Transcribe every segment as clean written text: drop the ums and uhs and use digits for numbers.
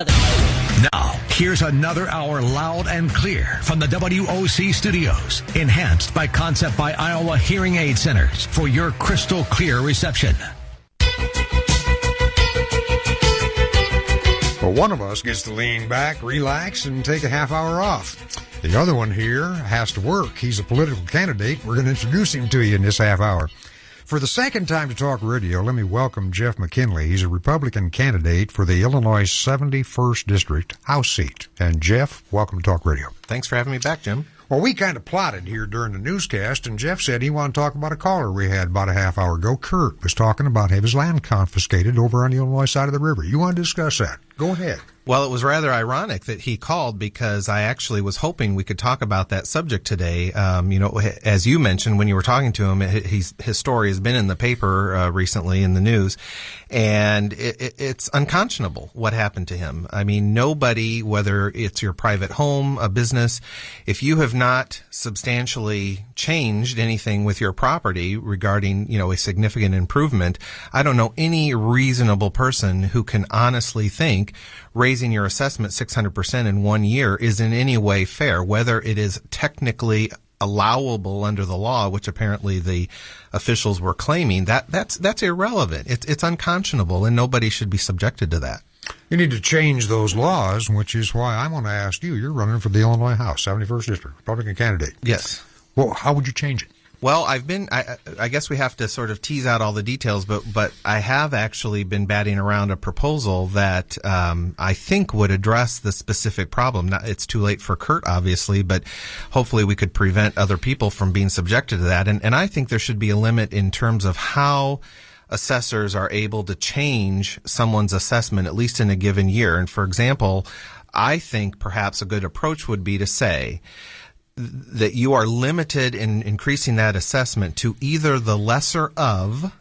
Now, here's another hour loud and clear from the WOC studios, enhanced by Concept by Iowa Hearing Aid Centers for your crystal clear reception. Well, one of us gets to lean back, relax, and take a half hour off. The other one here has to work. He's a political candidate. We're going to introduce him to you in this half hour. For the second time to talk radio, let me welcome Jeff McKinley. He's a Republican candidate for the Illinois 71st District House seat. And Jeff, welcome to Talk Radio. Thanks for having me back, Jim. Well, we kind of plotted here during the newscast, and Jeff said he wanted to talk about a caller we had about a half hour ago. Kurt was talking about having his land confiscated over on the Illinois side of the river. You want to discuss that? Go ahead. Well, it was rather ironic that he called because I actually was hoping we could talk about that subject today. As you mentioned when you were talking to him, his story has been in the paper recently in the news, and it's unconscionable what happened to him. I mean, nobody, whether it's your private home, a business, if you have not substantially changed anything with your property regarding, a significant improvement, I don't know any reasonable person who can honestly think raising your assessment 600% in 1 year is in any way fair, whether it is technically allowable under the law, which apparently the officials were claiming. That's irrelevant. It's unconscionable, and nobody should be subjected to that. You need to change those laws, which is why I want to ask you. You're running for the Illinois House, 71st District, Republican candidate. Yes. Well, how would you change it? Well, I guess we have to sort of tease out all the details, but I have actually been batting around a proposal that I think would address the specific problem. Now, it's too late for Kurt, obviously, but hopefully we could prevent other people from being subjected to that. And I think there should be a limit in terms of how assessors are able to change someone's assessment, at least in a given year. And for example, I think perhaps a good approach would be to say that you are limited in increasing that assessment to either the lesser of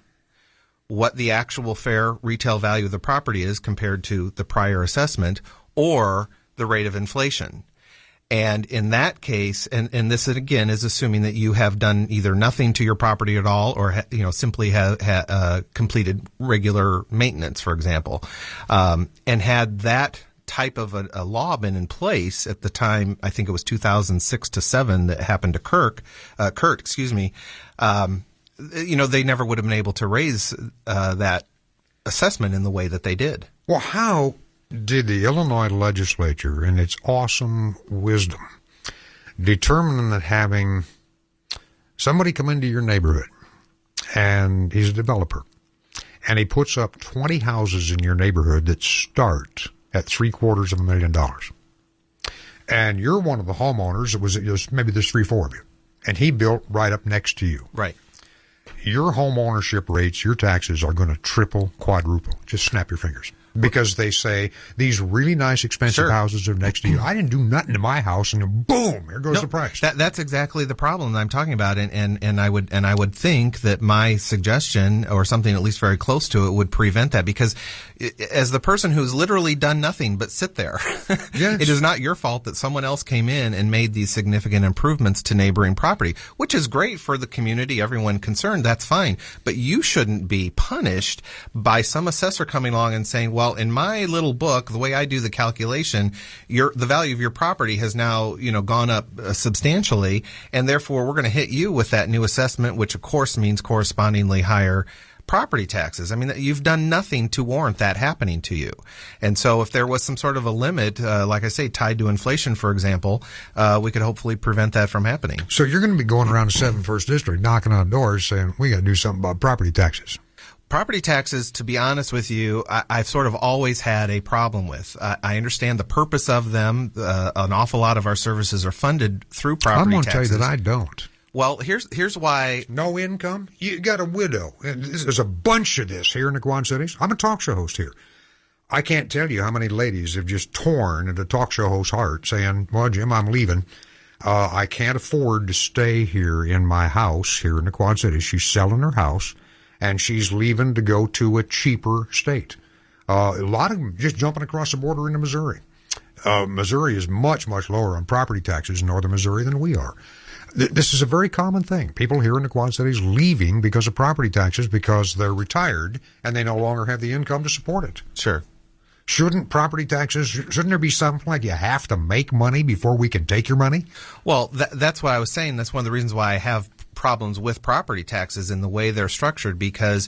what the actual fair retail value of the property is compared to the prior assessment, or the rate of inflation. And in that case, and this again is assuming that you have done either nothing to your property at all, or simply have completed regular maintenance, for example, and had that type of a law been in place at the time, I think it was 2006 to 7 that happened to Kurt, they never would have been able to raise that assessment in the way that they did. Well, how did the Illinois legislature, in its awesome wisdom, determine that having somebody come into your neighborhood, and he's a developer, and he puts up 20 houses in your neighborhood that start at $750,000, and you're one of the homeowners, it was maybe there's 3-4 of you, and he built right up next to you. Right. Your home ownership rates, your taxes are going to triple, quadruple. Just snap your fingers. Because they say these really nice, expensive houses are next to you. I didn't do nothing to my house, and boom, here goes the price. That's exactly the problem that I'm talking about, and I would think that my suggestion, or something at least very close to it, would prevent that. Because as the person who's literally done nothing but sit there, yes, it is not your fault that someone else came in and made these significant improvements to neighboring property, which is great for the community, everyone concerned. That's fine, but you shouldn't be punished by some assessor coming along and saying, well, in my little book, the way I do the calculation, the value of your property has now, gone up substantially, and therefore we're going to hit you with that new assessment, which of course means correspondingly higher property taxes. I mean, you've done nothing to warrant that happening to you. And so if there was some sort of a limit, like I say, tied to inflation, for example, we could hopefully prevent that from happening. So you're going to be going around the 71st District, knocking on doors saying, we got to do something about property taxes. Property taxes, to be honest with you, I've sort of always had a problem with. I understand the purpose of them. An awful lot of our services are funded through property taxes. I'm going to tell you that I don't. Well, here's why. No income? You got a widow. There's a bunch of this here in the Quad Cities. I'm a talk show host here. I can't tell you how many ladies have just torn at a talk show host's heart saying, well, Jim, I'm leaving. I can't afford to stay here in my house here in the Quad Cities. She's selling her house, and she's leaving to go to a cheaper state. A lot of them just jumping across the border into Missouri. Missouri is much, much lower on property taxes in northern Missouri than we are. This is a very common thing. People here in the Quad Cities leaving because of property taxes because they're retired and they no longer have the income to support it. Sure. Shouldn't property taxes, shouldn't there be something like you have to make money before we can take your money? Well, that's what I was saying. That's one of the reasons why I have problems with property taxes in the way they're structured, because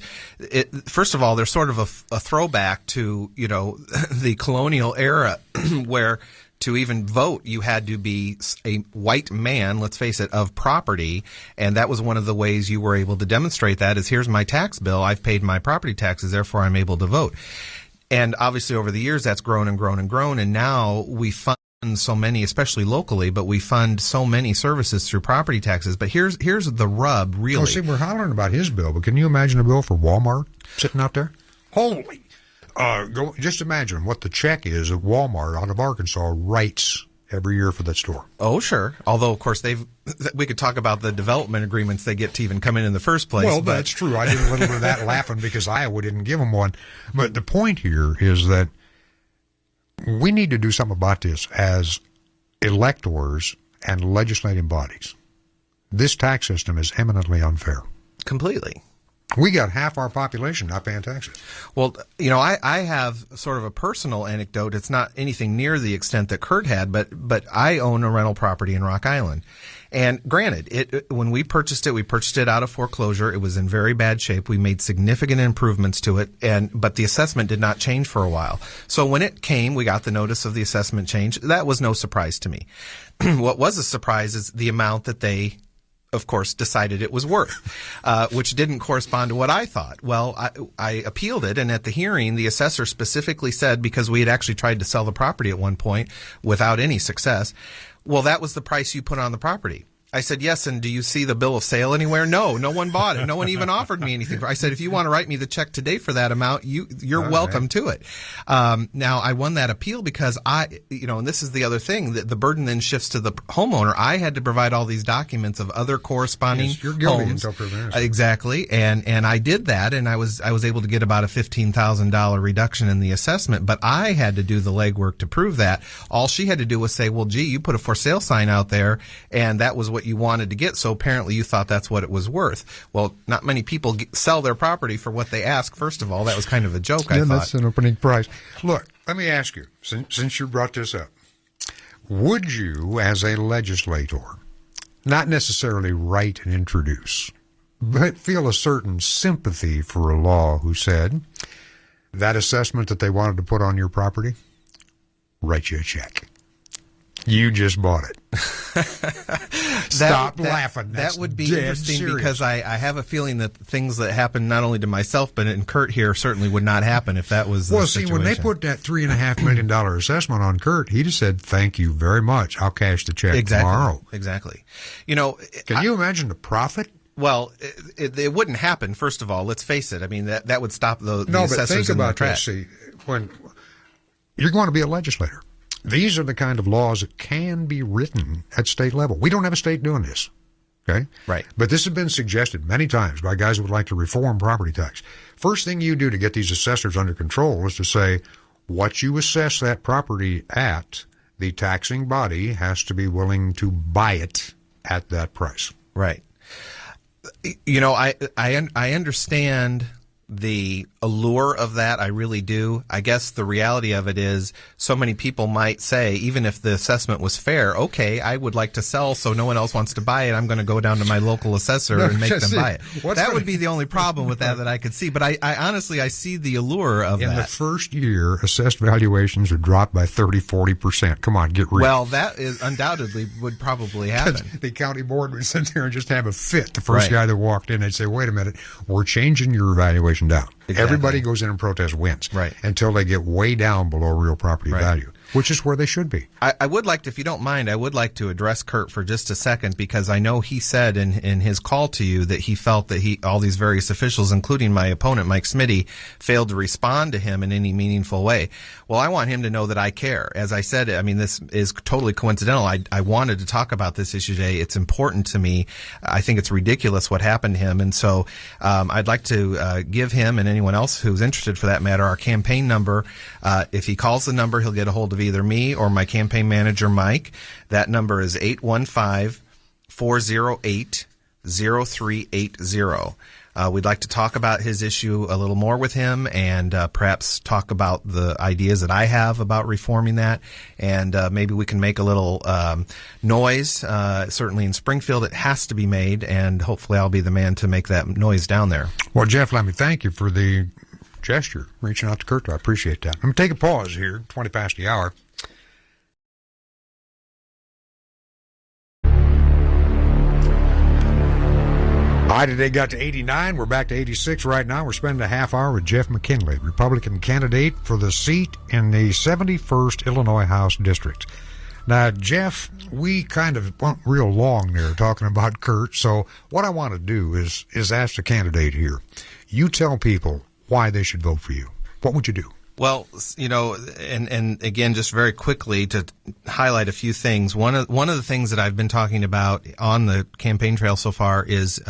first of all, they're sort of a throwback to, the colonial era where to even vote, you had to be a white man, let's face it, of property. And that was one of the ways you were able to demonstrate that is, here's my tax bill. I've paid my property taxes. Therefore, I'm able to vote. And obviously over the years, that's grown and grown and grown. And now we fund so many, especially locally, but we fund so many services through property taxes. But here's the rub, really. Oh, see, we're hollering about his bill, but can you imagine a bill for Walmart sitting out there? Holy! Just imagine what the check is at Walmart out of Arkansas writes every year for that store. Oh, sure. Although, of course, we could talk about the development agreements they get to even come in the first place. Well, that's true. I did a little bit of that laughing because Iowa didn't give them one. But the point here is that we need to do something about this as electors and legislative bodies. This tax system is eminently unfair. Completely. We got half our population not paying taxes. Well, I have sort of a personal anecdote. It's not anything near the extent that Kurt had, but I own a rental property in Rock Island. And granted, when we purchased it out of foreclosure. It was in very bad shape. We made significant improvements to it, but the assessment did not change for a while. So when it came, we got the notice of the assessment change. That was no surprise to me. What was a surprise is the amount that they, of course, decided it was worth, which didn't correspond to what I thought. Well, I appealed it, and at the hearing, the assessor specifically said, because we had actually tried to sell the property at one point without any success, well, that was the price you put on the property. I said, yes, and do you see the bill of sale anywhere? No one bought it. No one even offered me anything. I said, if you want to write me the check today for that amount, you're welcome to it. Now, I won that appeal because and this is the other thing, that the burden then shifts to the homeowner. I had to provide all these documents of other corresponding yes, you're guilty homes. Until proven Exactly, and I did that, and I was able to get about a $15,000 reduction in the assessment, but I had to do the legwork to prove that. All she had to do was say, well, gee, you put a for sale sign out there, and that was what you wanted to get, so apparently you thought that's what it was worth. Well, not many people sell their property for what they ask, first of all. That was kind of a joke, I thought. That's an opening price. Look, let me ask you, since you brought this up, would you, as a legislator, not necessarily write and introduce, but feel a certain sympathy for a law who said that assessment that they wanted to put on your property, write you a check? You just bought it. Stop laughing. That would be interesting serious. Because I have a feeling that things that happen not only to myself but in Kurt here certainly would not happen if that was the situation. Well, see, when they put that $3.5 million assessment on Kurt, he just said, thank you very much. I'll cash the check tomorrow. Exactly. Can you imagine the profit? Well, it wouldn't happen, first of all. Let's face it. I mean, that would stop the assessors in their tracks. No, but think about this. See, when you're going to be a legislator, these are the kind of laws that can be written at state level. We don't have a state doing this, okay? Right. But this has been suggested many times by guys who would like to reform property tax. First thing you do to get these assessors under control is to say, what you assess that property at, the taxing body has to be willing to buy it at that price. Right. I understand the allure of that. I really do. I guess the reality of it is so many people might say, even if the assessment was fair, okay, I would like to sell so no one else wants to buy it. I'm going to go down to my local assessor and make them buy it. That would be the only problem with that I could see. But I honestly, I see the allure of that. In the first year, assessed valuations are dropped by 30-40%. Come on, get real. Well, that is undoubtedly would probably happen. The county board would sit there and just have a fit. The first guy that walked in, they'd say, wait a minute, we're changing your evaluation down. Exactly. Everybody goes in and protests, wins. Right. Until they get way down below real property value, which is where they should be. I would like to, if you don't mind, I would like to address Kurt for just a second, because I know he said in his call to you that he felt that all these various officials, including my opponent, Mike Smitty, failed to respond to him in any meaningful way. Well, I want him to know that I care. As I said, I mean, this is totally coincidental. I wanted to talk about this issue today. It's important to me. I think it's ridiculous what happened to him. And so I'd like to give him and anyone else who's interested for that matter our campaign number. If he calls the number, he'll get a hold of either me or my campaign manager, Mike. That number is 815-408-0380. We'd like to talk about his issue a little more with him, and perhaps talk about the ideas that I have about reforming that, and maybe we can make a little noise. Certainly in Springfield it has to be made, and hopefully I'll be the man to make that noise down there. Well, Jeff, let me thank you for the gesture, reaching out to Kurt. I appreciate that. I'm going to take a pause here, 20 past the hour. High today got to 89. We're back to 86 right now. We're spending a half hour with Jeff McKinley, Republican candidate for the seat in the 71st Illinois House District. Now, Jeff, we kind of went real long there talking about Kurt, so what I want to do is ask the candidate here. You tell people why they should vote for you. What would you do? Well, you know, and again, just very quickly to highlight a few things. One of the things that I've been talking about on the campaign trail so far is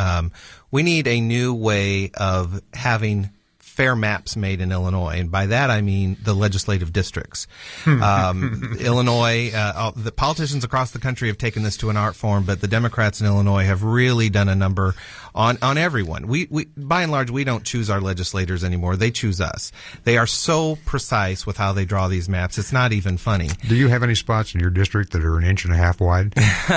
we need a new way of having fair maps made in Illinois, and by that I mean the legislative districts. Illinois, the politicians across the country have taken this to an art form, but the Democrats in Illinois have really done a number on everyone. We by and large, we don't choose our legislators anymore. They choose us. They are so precise with how they draw these maps. It's not even funny. Do you have any spots in your district that are 1.5 inches wide?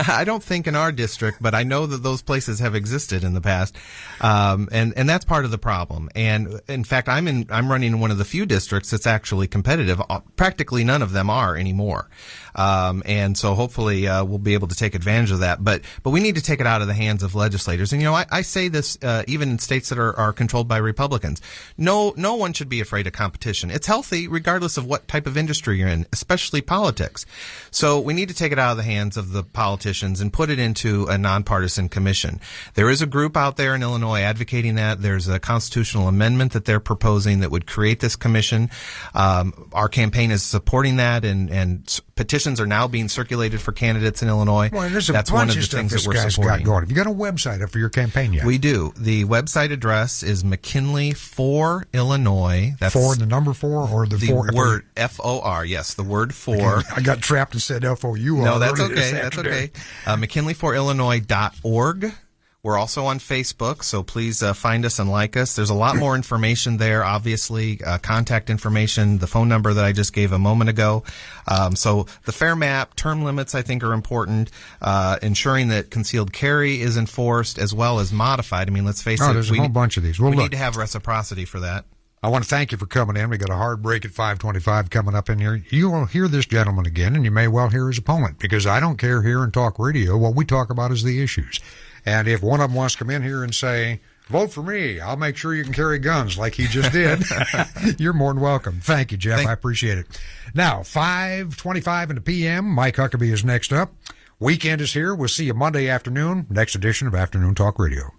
I don't think in our district, but I know that those places have existed in the past. And that's part of the problem. And in fact, I'm running in one of the few districts that's actually competitive. Practically none of them are anymore. And so hopefully, we'll be able to take advantage of that. But we need to take it out of the hands of legislators. And, you know, I say this, even in states that are controlled by Republicans. No one should be afraid of competition. It's healthy regardless of what type of industry you're in, especially politics. So we need to take it out of the hands of the politicians and put it into a nonpartisan commission. There is a group out there in Illinois advocating that. There's a constitutional amendment that they're proposing that would create this commission. Our campaign is supporting that, and petitions are now being circulated for candidates in Illinois. Well, there's that's one of the things that we're supporting. Have you got a website up for your campaign yet? We do. The website address is McKinley for Illinois. That's for the number 4 or the 4? Word FOR. Yes, the word for. I got trapped and said FOU. No, that's okay. That's okay. McKinleyforIllinois.org. We're also on Facebook, so please find us and like us. There's a lot more information there, obviously, contact information, the phone number that I just gave a moment ago. So the fair map, term limits, I think, are important, ensuring that concealed carry is enforced as well as modified. I mean, let's face it. There's a whole bunch of these. Well, we need to have reciprocity for that. I want to thank you for coming in. We got a hard break at 5:25 coming up in here. You will hear this gentleman again, and you may well hear his opponent, because I don't care here in talk radio. What we talk about is the issues. And if one of them wants to come in here and say, vote for me, I'll make sure you can carry guns like he just did, you're more than welcome. Thank you, Jeff. I appreciate it. Now, 5:25 in the p.m., Mike Huckabee is next up. Weekend is here. We'll see you Monday afternoon, next edition of Afternoon Talk Radio.